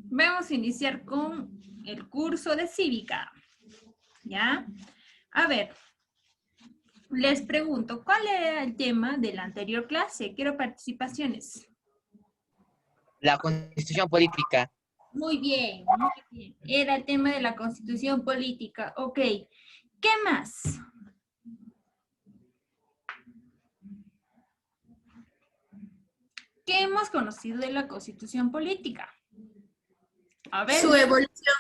Vamos a iniciar con el curso de cívica. ¿Ya? A ver, les pregunto, ¿cuál era el tema de la anterior clase? Quiero participaciones. La constitución política. Muy bien, muy bien. Era el tema de la constitución política. Ok. ¿Qué más? ¿Qué hemos conocido de la constitución política? A ver. Su evolución.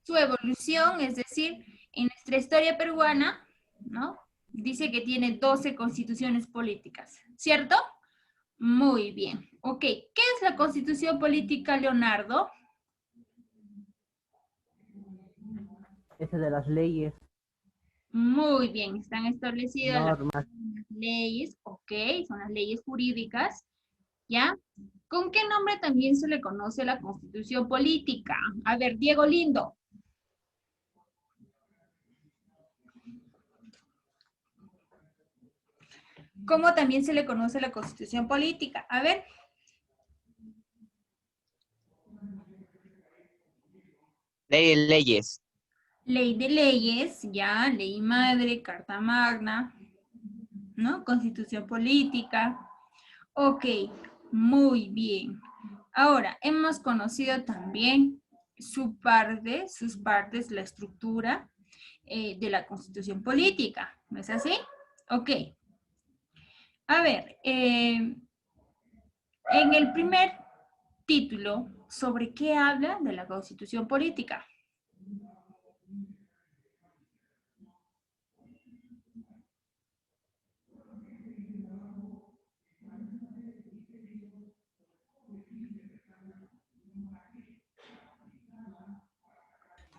Su evolución, es decir, en nuestra historia peruana, ¿no? Dice que tiene 12 constituciones políticas, ¿cierto? Muy bien. Ok, ¿qué es la constitución política, Leonardo? Ese de las leyes, Muy bien, están establecidas las normas. leyes, ok, son las leyes jurídicas, ¿ya? ¿Con qué nombre también se le conoce la constitución política? A ver, Diego Lindo. ¿Cómo también se le conoce la constitución política? A ver. Ley de leyes. Ley de leyes, ya, ley madre, carta magna, ¿no? Constitución política. Ok, muy bien. Ahora, hemos conocido también sus partes, la estructura de la constitución política, ¿no es así? Ok. A ver, en el primer título, ¿sobre qué habla de la constitución política?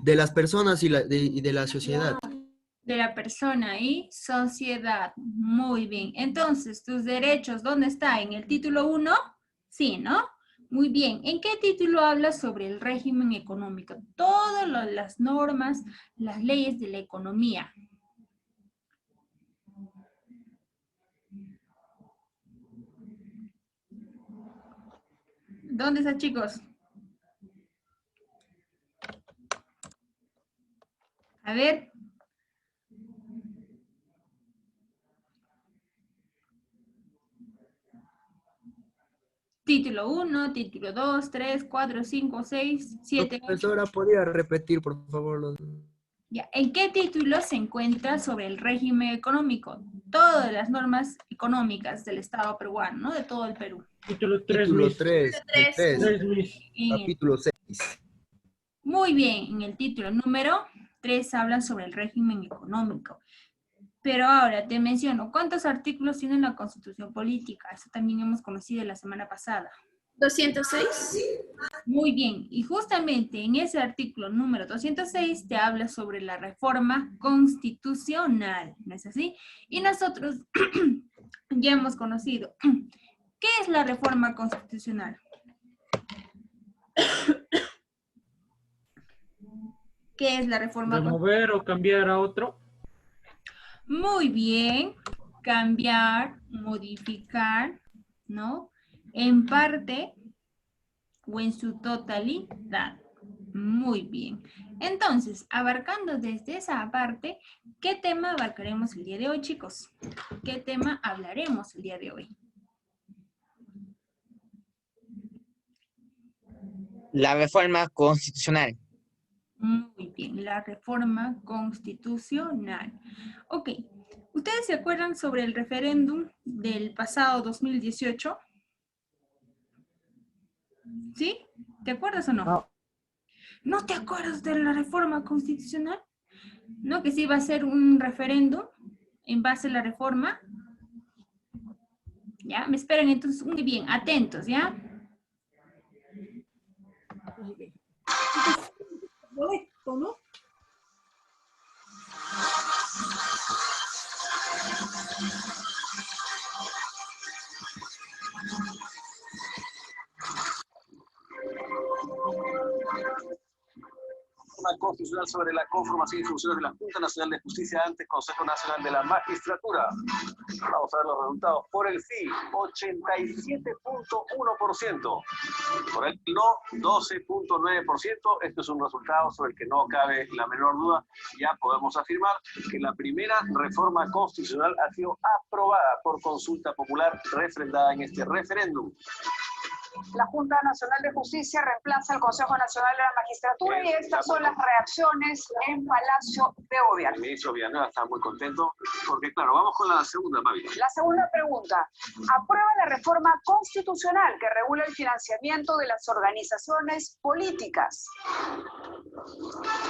De las personas y de la sociedad. De la persona y sociedad. Muy bien. Entonces, tus derechos, ¿dónde está? ¿En el título 1? Sí, ¿no? Muy bien. ¿En qué título habla sobre el régimen económico? Todas las normas, las leyes de la economía. ¿Dónde está, chicos? A ver. Título 1, título 2, 3, 4, 5, 6, 7, 8. Profesora, ¿podría repetir, por favor? Ya. ¿En qué título se encuentra sobre el régimen económico? Todas las normas económicas del Estado peruano, ¿no? De todo el Perú. Título 3, Título Miss. 3, el 3, 3, Miss. capítulo 6. Muy bien, en el título número 3 habla sobre el régimen económico. Pero ahora te menciono, ¿cuántos artículos tiene la Constitución Política? Eso también hemos conocido la semana pasada. 206. Muy bien, y justamente en ese artículo número 206 te habla sobre la reforma constitucional, ¿no es así? Y nosotros ya hemos conocido, ¿qué es la reforma constitucional? ¿Qué es la reforma constitucional? Remover o cambiar a otro. Muy bien, cambiar, modificar, ¿no? En parte o en su totalidad. Muy bien. Entonces, abarcando desde esa parte, ¿qué tema abarcaremos el día de hoy, chicos? ¿Qué tema hablaremos el día de hoy? La reforma constitucional. Muy bien, la reforma constitucional. Ok, ¿ustedes se acuerdan sobre el referéndum del pasado 2018? ¿Sí? ¿Te acuerdas o no? No. ¿No te acuerdas de la reforma constitucional? ¿No? Que sí iba a ser un referéndum en base a la reforma. ¿Ya? Me esperan entonces muy bien, atentos, ¿ya? ¿Cómo? reforma constitucional sobre la conformación y funciones de la Junta Nacional de Justicia antes Consejo Nacional de la Magistratura. Vamos a ver los resultados. Por el sí, 87.1%. Por el no, 12.9%. Esto es un resultado sobre el que no cabe la menor duda. Ya podemos afirmar que la primera reforma constitucional ha sido aprobada por consulta popular refrendada en este referéndum. La Junta Nacional de Justicia reemplaza al Consejo Nacional de la Magistratura y estas son las reacciones en Palacio de El Gobierno. ministro Villanueva está muy contento porque, claro, vamos con la segunda, Mavi. La segunda pregunta. ¿Aprueba la reforma constitucional que regula el financiamiento de las organizaciones políticas?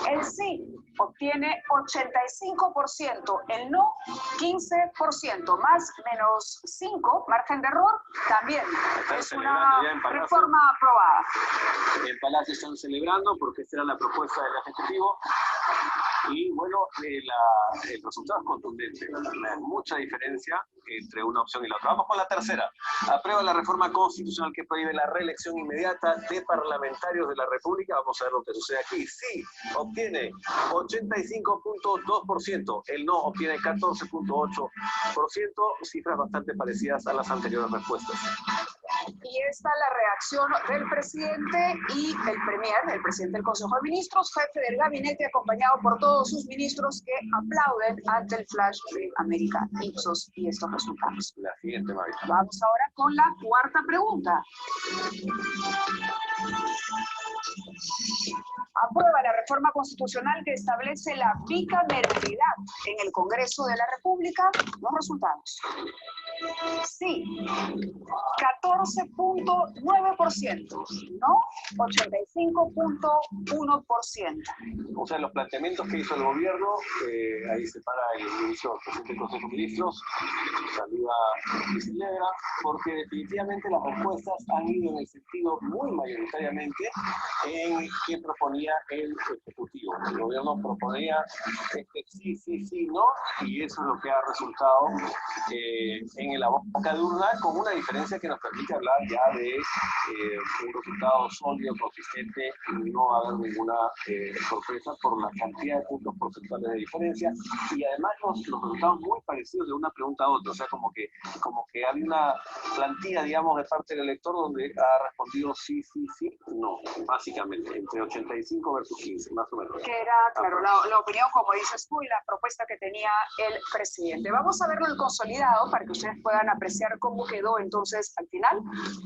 El sí obtiene 85%, el no 15%, más menos 5, margen de error, también. Están Es celebrando una ya en Palacio. reforma aprobada. En Palacio están celebrando porque esta era la propuesta del Ejecutivo. Y bueno, el resultado es contundente. Hay mucha diferencia entre una opción y la otra. Vamos con la tercera. Aprueba la reforma constitucional que prohíbe la reelección inmediata de parlamentarios de la República. Vamos a ver lo que sucede aquí. Sí, obtiene 85.2%. El no obtiene 14.8%. Cifras bastante parecidas a las anteriores respuestas. Y esta es la reacción del presidente y el premier, el presidente del Consejo de Ministros, jefe del gabinete, acompañado por todos sus ministros que aplauden ante el flash de América Ipsos y estos resultados. La siguiente, Mavi. Vamos ahora con la cuarta pregunta. Aprueba la reforma constitucional que establece la bicameralidad en el Congreso de la República. Los resultados. Sí, 14.9%, no 85.1%. O sea, los planteamientos que hizo el gobierno, ahí se para el ministro, el presidente del Consejo de Ministros, saliva Negra, porque definitivamente las respuestas han ido en el sentido muy mayoritariamente en que proponía el Ejecutivo. El gobierno proponía sí, sí, sí, no, y eso es lo que ha resultado en la boca de urna, con una diferencia que nos permite hablar ya de un resultado sólido, consistente, y no haber ninguna sorpresa por la cantidad de puntos porcentuales de diferencia, y además los resultados muy parecidos de una pregunta a otra, o sea, como que hay una plantilla, digamos, de parte del elector donde ha respondido sí, sí, sí, no, básicamente, entre 85 versus 15, más o menos. Que era, claro, la opinión, como dices tú, y la propuesta que tenía el presidente. Vamos a verlo en consolidado para que ustedes puedan apreciar cómo quedó entonces al final.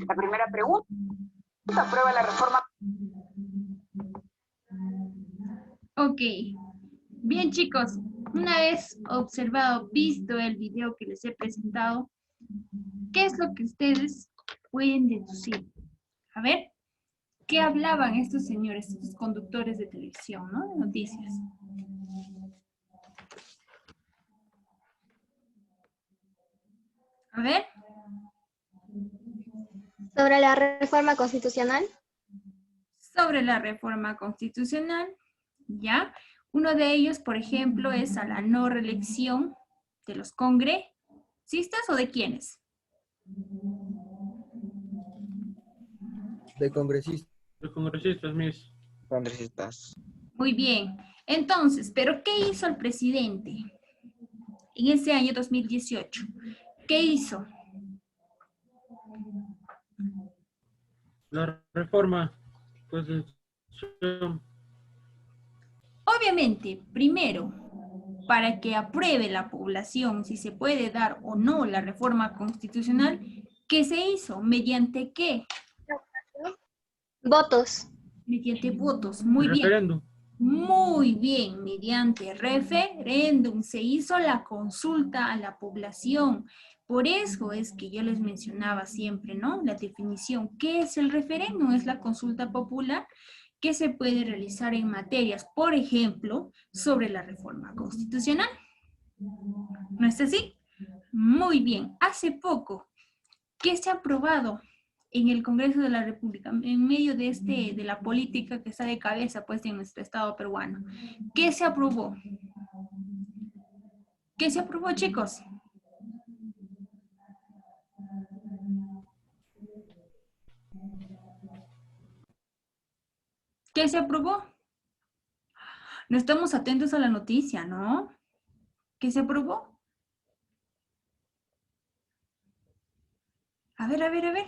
La primera pregunta, ¿aprueba la reforma? Ok. Bien, chicos, una vez observado, visto el video que les he presentado, ¿qué es lo que ustedes pueden deducir? A ver, ¿qué hablaban estos señores, estos conductores de televisión, ¿no? De noticias. A ver. Sobre la reforma constitucional. Sobre la reforma constitucional, ¿ya? Uno de ellos, por ejemplo, es a la no reelección de los congresistas o de quiénes. De congresistas. Los congresistas, mis. Congresistas. Muy bien. Entonces, ¿pero qué hizo el presidente en ese año 2018? ¿Qué hizo? La reforma, pues, Obviamente, primero, para que apruebe la población si se puede dar o no la reforma constitucional, ¿qué se hizo? ¿Mediante qué? Votos. Mediante votos. Muy bien. referéndum. Muy bien, mediante referéndum se hizo la consulta a la población. Por eso es que yo les mencionaba siempre, ¿no? La definición. ¿Qué es el referéndum? Es la consulta popular que se puede realizar en materias, por ejemplo, sobre la reforma constitucional. ¿No es así? Muy bien. Hace poco, ¿qué se ha aprobado en el Congreso de la República, en medio de la política que está de cabeza pues en nuestro estado peruano? ¿Qué se aprobó? ¿Qué se aprobó, chicos? ¿Qué se aprobó? No estamos atentos a la noticia, ¿no? ¿Qué se aprobó? A ver, a ver, a ver.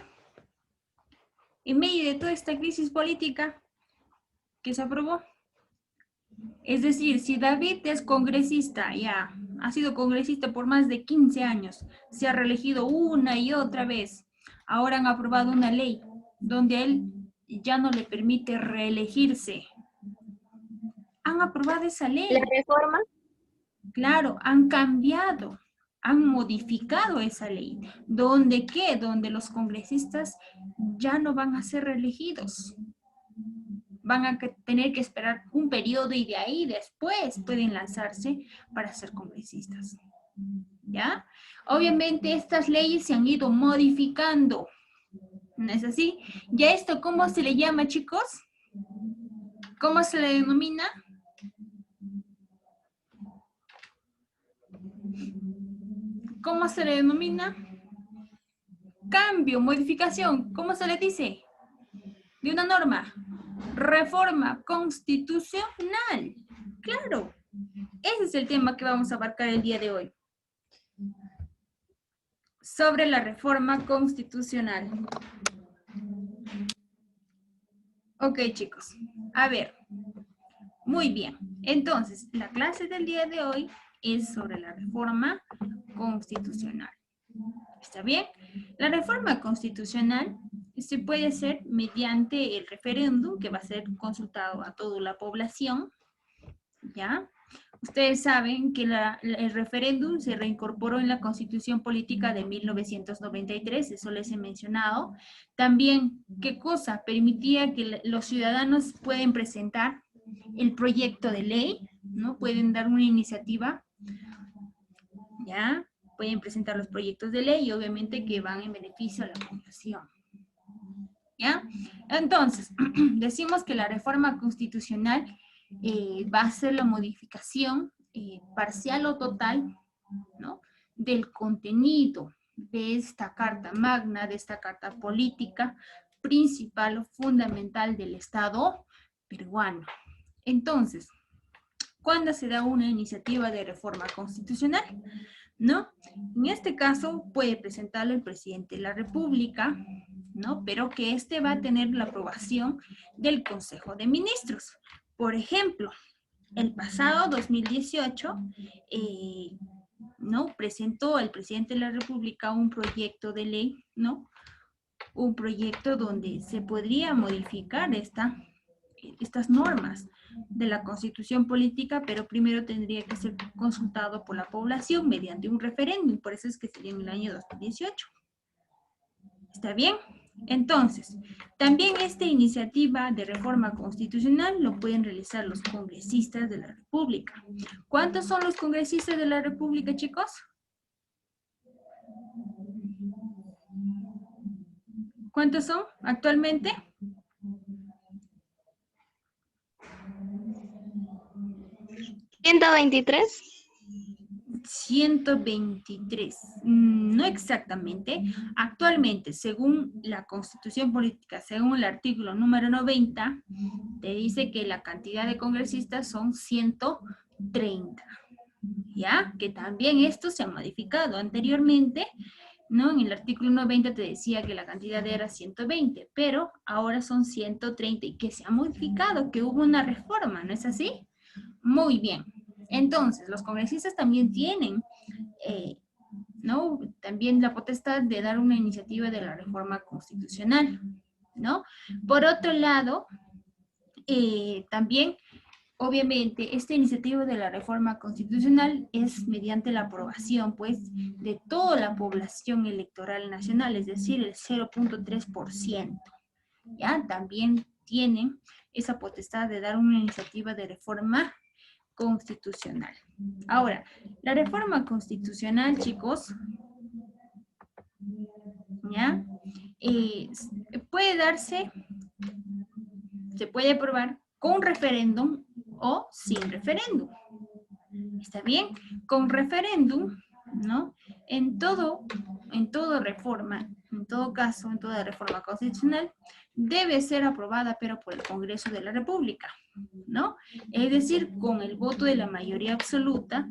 En medio de toda esta crisis política, ¿qué se aprobó? Es decir, si David es congresista, ya ha sido congresista por más de 15 años, se ha reelegido una y otra vez, ahora han aprobado una ley donde él ya no le permite reelegirse. Han aprobado esa ley. La reforma. Claro, han cambiado, han modificado esa ley. ¿Dónde qué? Donde los congresistas ya no van a ser reelegidos. Van a tener que esperar un periodo y de ahí después pueden lanzarse para ser congresistas. ¿Ya? Obviamente estas leyes se han ido modificando. ¿No es así? ¿Ya esto cómo se le llama, chicos? ¿Cómo se le denomina? ¿Cómo se le denomina? Cambio, modificación. ¿Cómo se le dice? De una norma. Reforma constitucional. Claro. Ese es el tema que vamos a abarcar el día de hoy. Sobre la reforma constitucional. Ok, chicos. A ver. Muy bien. Entonces, la clase del día de hoy es sobre la reforma constitucional. ¿Está bien? La reforma constitucional se puede hacer mediante el referéndum que va a ser consultado a toda la población. ¿Ya? Ustedes saben que el referéndum se reincorporó en la Constitución Política de 1993, eso les he mencionado. También, ¿qué cosa? Permitía que los ciudadanos pueden presentar el proyecto de ley, ¿no? Pueden dar una iniciativa, ¿ya? Pueden presentar los proyectos de ley y obviamente que van en beneficio a la población. ¿Ya? Entonces, decimos que la reforma constitucional va a ser la modificación parcial o total, ¿no? Del contenido de esta carta magna, de esta carta política principal o fundamental del Estado peruano. Entonces, ¿cuándo se da una iniciativa de reforma constitucional? ¿No? En este caso puede presentarlo el presidente de la República, ¿no? Pero que este va a tener la aprobación del Consejo de Ministros. Por ejemplo, el pasado 2018, ¿no? Presentó el presidente de la República un proyecto de ley, ¿no? Un proyecto donde se podría modificar estas normas de la Constitución Política, pero primero tendría que ser consultado por la población mediante un referéndum, por eso es que sería en el año 2018. ¿Está bien? Entonces, también esta iniciativa de reforma constitucional lo pueden realizar los congresistas de la República. ¿Cuántos son los congresistas de la República, chicos? ¿Cuántos son actualmente? ¿123? 123. No exactamente. Actualmente, según la Constitución Política, según el artículo número 90, te dice que la cantidad de congresistas son 130. ¿Ya? Que también esto se ha modificado anteriormente, ¿no? En el artículo 90 te decía que la cantidad era 120, pero ahora son 130 y que se ha modificado, que hubo una reforma, ¿no es así? Muy bien. Entonces, los congresistas también tienen, ¿no? También la potestad de dar una iniciativa de la reforma constitucional, ¿no? Por otro lado, también, obviamente, esta iniciativa de la reforma constitucional es mediante la aprobación, pues, de toda la población electoral nacional, es decir, el 0.3%. ¿Ya? También tienen esa potestad de dar una iniciativa de reforma constitucional. Ahora, la reforma constitucional, chicos, ¿ya? Puede darse, se puede aprobar con referéndum o sin referéndum. ¿Está bien? Con referéndum, ¿no? En toda reforma, en todo caso, en toda reforma constitucional, debe ser aprobada, pero por el Congreso de la República, ¿no? Es decir, con el voto de la mayoría absoluta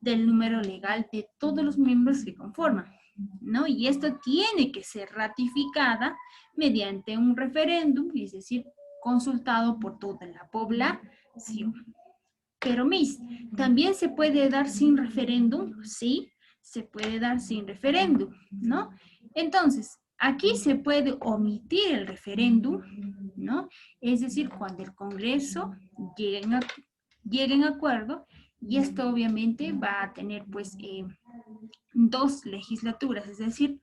del número legal de todos los miembros que conforman, ¿no? Y esto tiene que ser ratificada mediante un referéndum, es decir, consultado por toda la población. Pero, Miss, ¿también se puede dar sin referéndum? Sí, se puede dar sin referéndum, ¿no? Entonces, aquí se puede omitir el referéndum, ¿no? Es decir, cuando el Congreso llegue en acuerdo, y esto obviamente va a tener, pues, 2 legislaturas, es decir,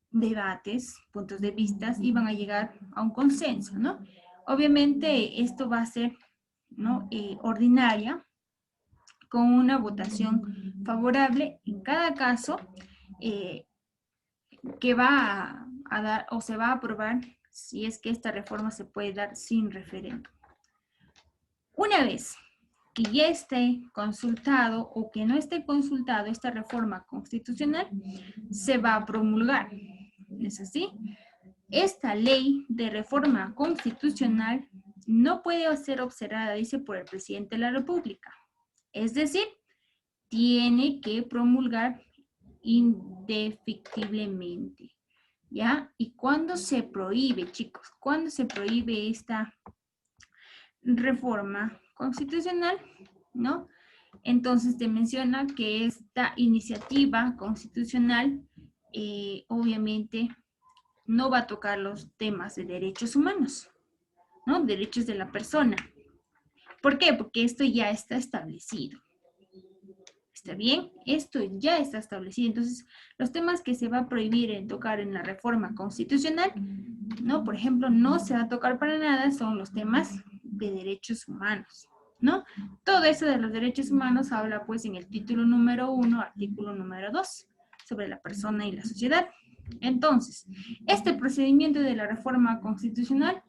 debates, puntos de vista, y van a llegar a un consenso, ¿no? Obviamente esto va a ser, ¿no? Ordinaria, con una votación favorable en cada caso, que va a dar o se va a aprobar si es que esta reforma se puede dar sin referéndum. Una vez que ya esté consultado o que no esté consultado esta reforma constitucional, se va a promulgar. ¿Es así? Esta ley de reforma constitucional no puede ser observada, dice, por el presidente de la República. Es decir, tiene que promulgar indefectiblemente, ¿ya? ¿Y cuándo se prohíbe, chicos? ¿Cuándo se prohíbe esta reforma constitucional? ¿No? Entonces te menciona que esta iniciativa constitucional obviamente no va a tocar los temas de derechos humanos, ¿no? Derechos de la persona. ¿Por qué? Porque esto ya está establecido. ¿Está bien? Esto ya está establecido. Entonces, los temas que se va a prohibir en tocar en la reforma constitucional, ¿no? Por ejemplo, no se va a tocar para nada son los temas de derechos humanos, ¿no? Todo eso de los derechos humanos habla, pues, en el título número 1, artículo número 2, sobre la persona y la sociedad. Entonces, este procedimiento de la reforma constitucional,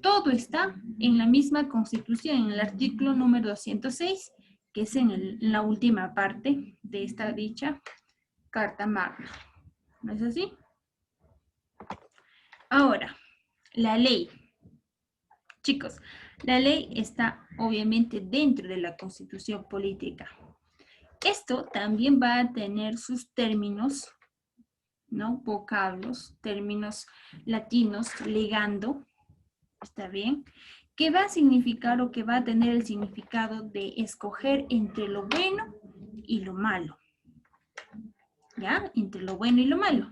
todo está en la misma Constitución, en el artículo número 206, que es en la última parte de esta dicha Carta Magna. ¿No es así? Ahora, la ley. Chicos, la ley está obviamente dentro de la Constitución política. Esto también va a tener sus términos, ¿no? Vocablos, términos latinos, legando, ¿está bien? Que va a significar o que va a tener el significado de escoger entre lo bueno y lo malo. ¿Ya? Entre lo bueno y lo malo.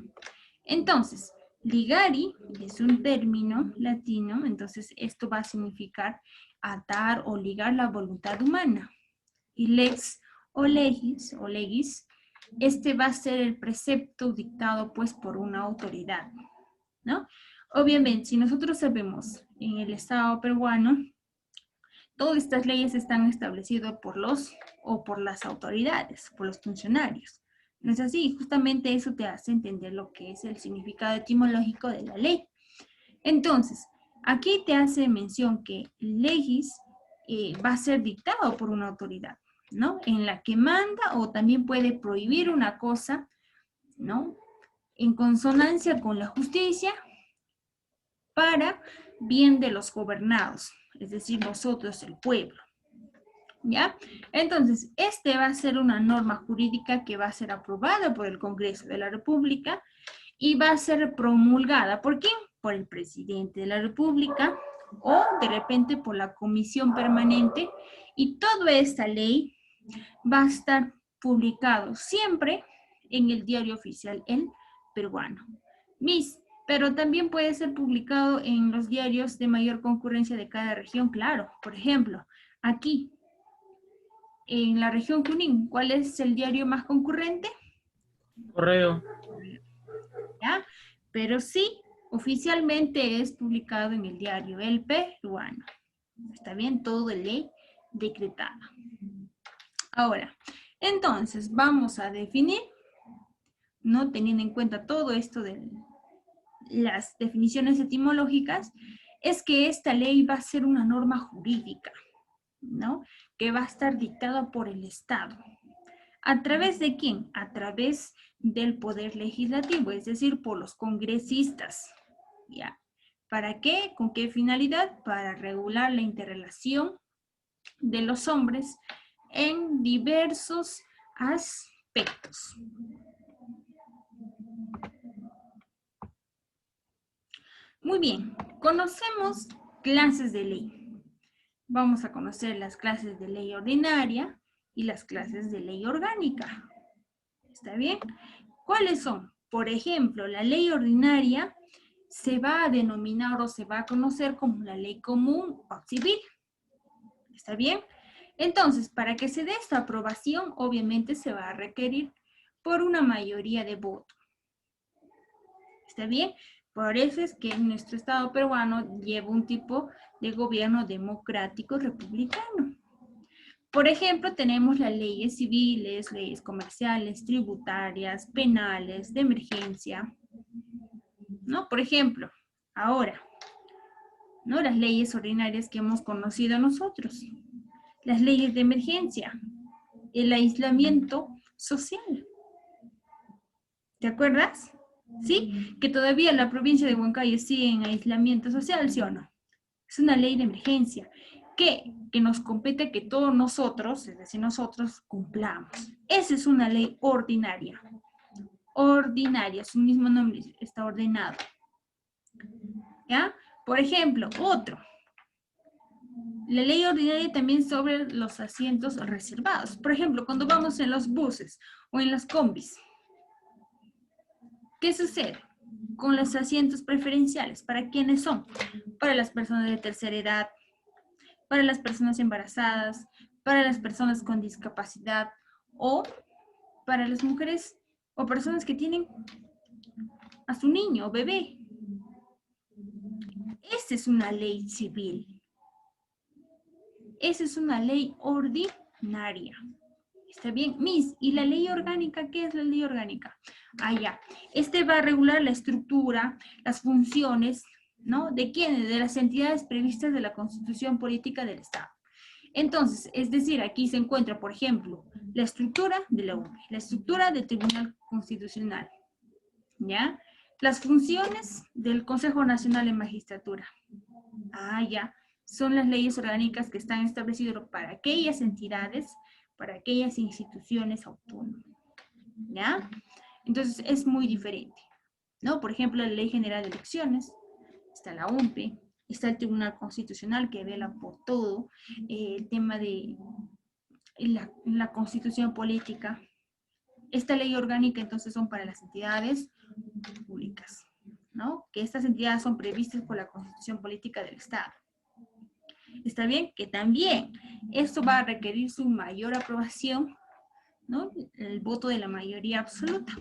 Entonces, ligari es un término latino, entonces esto va a significar atar o ligar la voluntad humana. Y lex o legis, este va a ser el precepto dictado pues por una autoridad, ¿no? Obviamente, si nosotros sabemos en el Estado peruano, todas estas leyes están establecidas por los o por las autoridades, por los funcionarios. ¿No es así? Justamente eso te hace entender lo que es el significado etimológico de la ley. Entonces, aquí te hace mención que legis va a ser dictado por una autoridad, ¿no? En la que manda o también puede prohibir una cosa, ¿no? En consonancia con la justicia, para bien de los gobernados, es decir, nosotros, el pueblo. ¿Ya? Entonces, este va a ser una norma jurídica que va a ser aprobada por el Congreso de la República y va a ser promulgada. ¿Por quién? Por el presidente de la República o de repente por la comisión permanente, y toda esta ley va a estar publicado siempre en el diario oficial, el peruano. Pero también puede ser publicado en los diarios de mayor concurrencia de cada región, claro. Por ejemplo, aquí, en la región Junín, ¿cuál es el diario más concurrente? Correo. ¿Ya? Pero sí, oficialmente es publicado en el diario El Peruano. ¿Está bien? Todo de ley decretada. Ahora, entonces, vamos a definir, ¿no? Teniendo en cuenta todo esto de las definiciones etimológicas, es que esta ley va a ser una norma jurídica, ¿no? Que va a estar dictada por el Estado. ¿A través de quién? A través del Poder Legislativo, es decir, por los congresistas, ¿ya? ¿Para qué? ¿Con qué finalidad? Para regular la interrelación de los hombres en diversos aspectos. Muy bien, conocemos clases de ley. Vamos a conocer las clases de ley ordinaria y las clases de ley orgánica. ¿Está bien? ¿Cuáles son? Por ejemplo, la ley ordinaria se va a denominar o se va a conocer como la ley común o civil. ¿Está bien? Entonces, para que se dé esta aprobación, obviamente se va a requerir por una mayoría de votos. ¿Está bien? Por eso es que nuestro Estado peruano lleva un tipo de gobierno democrático republicano. Por ejemplo, tenemos las leyes civiles, leyes comerciales, tributarias, penales, de emergencia, ¿no? Por ejemplo, ahora, ¿no? Las leyes ordinarias que hemos conocido nosotros, las leyes de emergencia, el aislamiento social. ¿Te acuerdas? ¿Sí? Que todavía la provincia de Huancayo sigue en aislamiento social, ¿sí o no? Es una ley de emergencia que nos compete que todos nosotros, es decir, nosotros, cumplamos. Esa es una ley ordinaria. Ordinaria, su mismo nombre está ordenado. ¿Ya? Por ejemplo, otro. La ley ordinaria también sobre los asientos reservados. Por ejemplo, cuando vamos en los buses o en las combis. ¿Qué sucede con los asientos preferenciales? ¿Para quiénes son? Para las personas de tercera edad, para las personas embarazadas, para las personas con discapacidad o para las mujeres o personas que tienen a su niño o bebé. Esa es una ley civil. Esa es una ley ordinaria. ¿Está bien? Miss, ¿y la ley orgánica? ¿Qué es la ley orgánica? Ah, ya. Este va a regular la estructura, las funciones, ¿no? ¿De quiénes? De las entidades previstas de la Constitución Política del Estado. Entonces, es decir, aquí se encuentra, por ejemplo, la estructura de la UNE, la estructura del Tribunal Constitucional, ¿ya? Las funciones del Consejo Nacional de Magistratura. Ah, ya. Son las leyes orgánicas que están establecidas para aquellas entidades, para aquellas instituciones autónomas, ¿ya? Entonces, es muy diferente, ¿no? Por ejemplo, la Ley General de Elecciones, está la UNPE, está el Tribunal Constitucional que vela por todo, el tema de la Constitución Política. Esta ley orgánica, entonces, son para las entidades públicas, ¿no? Que estas entidades son previstas por la Constitución Política del Estado. ¿Está bien? Que también esto va a requerir su mayor aprobación, ¿no? El voto de la mayoría absoluta.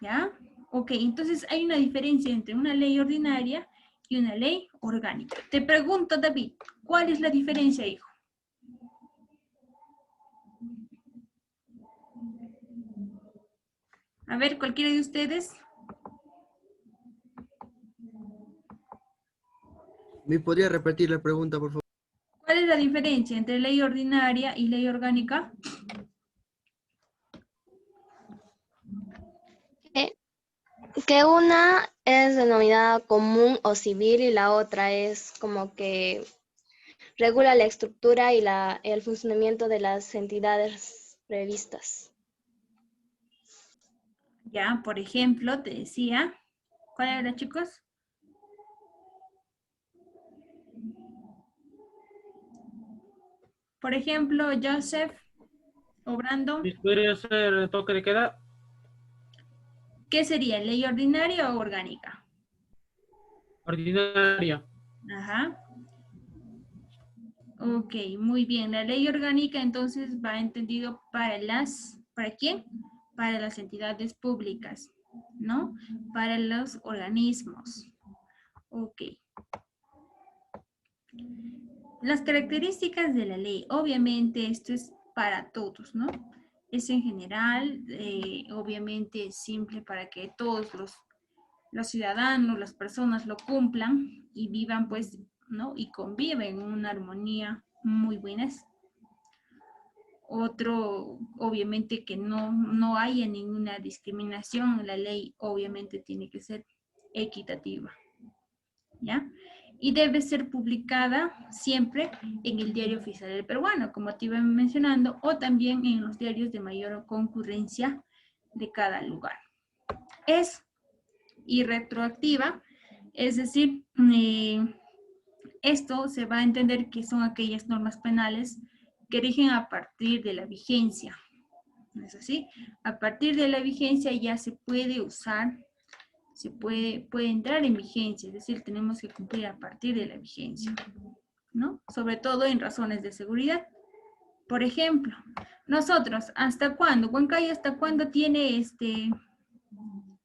¿Ya? Ok, entonces hay una diferencia entre una ley ordinaria y una ley orgánica. Te pregunto, David, ¿cuál es la diferencia, hijo? A ver, cualquiera de ustedes. ¿Me podría repetir la pregunta, por favor? ¿Cuál es la diferencia entre ley ordinaria y ley orgánica? Que una es denominada común o civil y la otra es como que regula la estructura y el funcionamiento de las entidades previstas. Ya, por ejemplo, te decía, ¿cuál era, chicos? Por ejemplo, Joseph o Brandon, ¿Podría ser toque de queda? ¿qué sería? ¿Ley ordinaria o orgánica? Ordinaria. Ajá. Ok, muy bien. La ley orgánica entonces va entendido ¿para quién? Para las entidades públicas, ¿no? Para los organismos. Ok. Las características de la ley, obviamente esto es para todos, ¿no? Es en general, obviamente es simple para que todos los ciudadanos, las personas lo cumplan y vivan pues, ¿no? Y conviven en una armonía muy buena. Otro, obviamente que no haya ninguna discriminación, la ley obviamente tiene que ser equitativa. ¿Ya? Y debe ser publicada siempre en el Diario Oficial del Peruano, como te iba mencionando, o también en los diarios de mayor concurrencia de cada lugar. Es irretroactiva, es decir, esto se va a entender que son aquellas normas penales que rigen a partir de la vigencia. ¿No es así? A partir de la vigencia ya se puede usar, puede entrar en vigencia, es decir, tenemos que cumplir a partir de la vigencia, ¿no? Sobre todo en razones de seguridad. Por ejemplo, nosotros, ¿hasta cuándo? Huancayo, ¿hasta cuándo tiene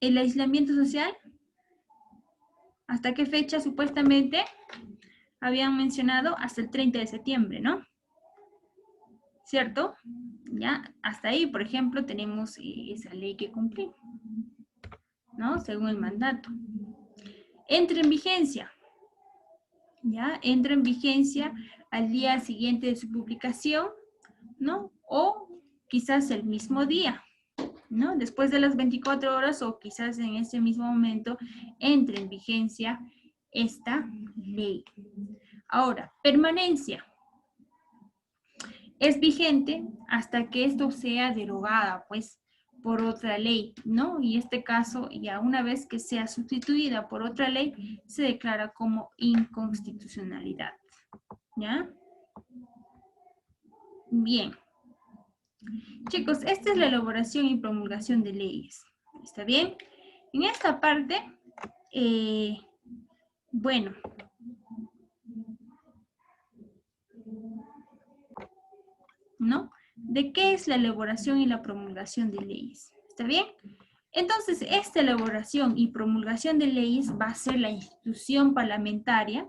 el aislamiento social? ¿Hasta qué fecha supuestamente habían mencionado? Hasta el 30 de septiembre, ¿no? ¿Cierto? Ya, hasta ahí, por ejemplo, tenemos esa ley que cumplir, ¿no? Según el mandato. Entra en vigencia, ¿ya? Entra en vigencia al día siguiente de su publicación, ¿no? O quizás el mismo día, ¿no? Después de las 24 horas o quizás en ese mismo momento entre en vigencia esta ley. Ahora, permanencia. Es vigente hasta que esto sea derogada, pues, por otra ley, ¿no? Y este caso, ya una vez que sea sustituida por otra ley, se declara como inconstitucionalidad, ¿ya? Bien. Chicos, esta es la elaboración y promulgación de leyes, ¿está bien? En esta parte, bueno, ¿no? ¿De qué es la elaboración y la promulgación de leyes? ¿Está bien? Entonces, esta elaboración y promulgación de leyes va a ser la institución parlamentaria,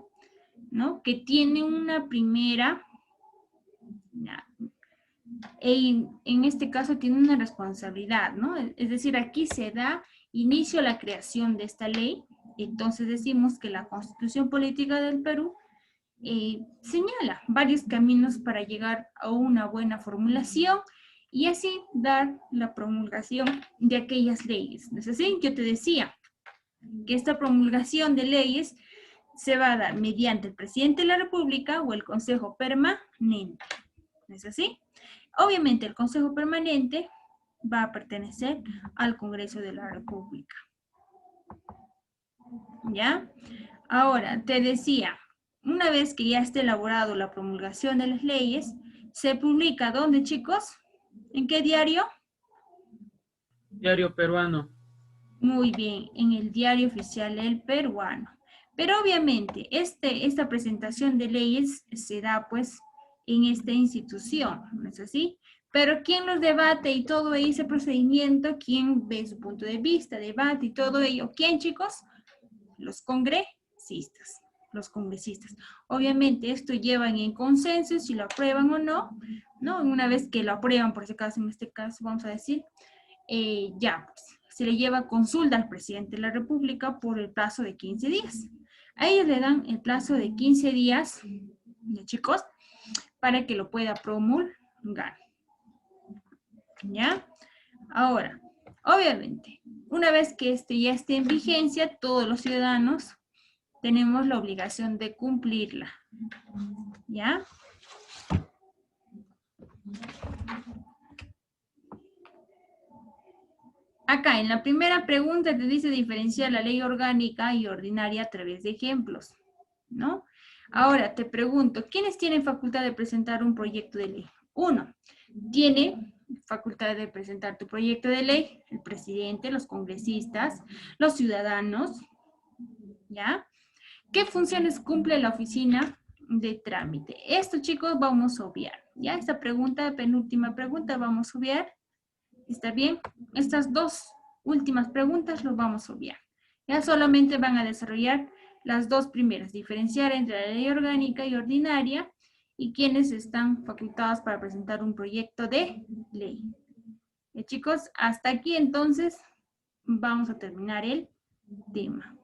¿no? Que tiene una primera, en este caso tiene una responsabilidad, ¿no? Es decir, aquí se da inicio a la creación de esta ley, entonces decimos que la Constitución Política del Perú señala varios caminos para llegar a una buena formulación y así dar la promulgación de aquellas leyes. ¿No es así? Yo te decía que esta promulgación de leyes se va a dar mediante el presidente de la República o el Consejo Permanente. ¿No es así? Obviamente el Consejo Permanente va a pertenecer al Congreso de la República. ¿Ya? Ahora, te decía, una vez que ya esté elaborado la promulgación de las leyes, se publica ¿dónde, chicos? ¿En qué diario? Diario Peruano. Muy bien, en el Diario Oficial del Peruano. Pero obviamente, esta presentación de leyes se da pues en esta institución, ¿no es así? Pero ¿quién los debate y todo ese procedimiento? ¿Quién ve su punto de vista, debate y todo ello? ¿Quién, chicos? Los congresistas. Los congresistas. Obviamente esto llevan en consenso si lo aprueban o no, ¿no? Una vez que lo aprueban, por ese caso, en este caso vamos a decir, ya, pues, se le lleva consulta al presidente de la República por el plazo de 15 días. A ellos le dan el plazo de 15 días, chicos, para que lo pueda promulgar. ¿Ya? Ahora, obviamente, una vez que ya esté en vigencia, todos los ciudadanos tenemos la obligación de cumplirla. ¿Ya? Acá, en la primera pregunta te dice diferenciar la ley orgánica y ordinaria a través de ejemplos, ¿no? Ahora, te pregunto, ¿quiénes tienen facultad de presentar un proyecto de ley? Uno, tiene facultad de presentar tu proyecto de ley el presidente, los congresistas, los ciudadanos, ¿ya? ¿Qué funciones cumple la oficina de trámite? Esto, chicos, vamos a obviar, ¿ya? Esta pregunta, penúltima pregunta, vamos a obviar. ¿Está bien? Estas dos últimas preguntas los vamos a obviar. Ya solamente van a desarrollar las dos primeras, diferenciar entre la ley orgánica y ordinaria y quienes están facultados para presentar un proyecto de ley. Chicos, hasta aquí entonces vamos a terminar el tema.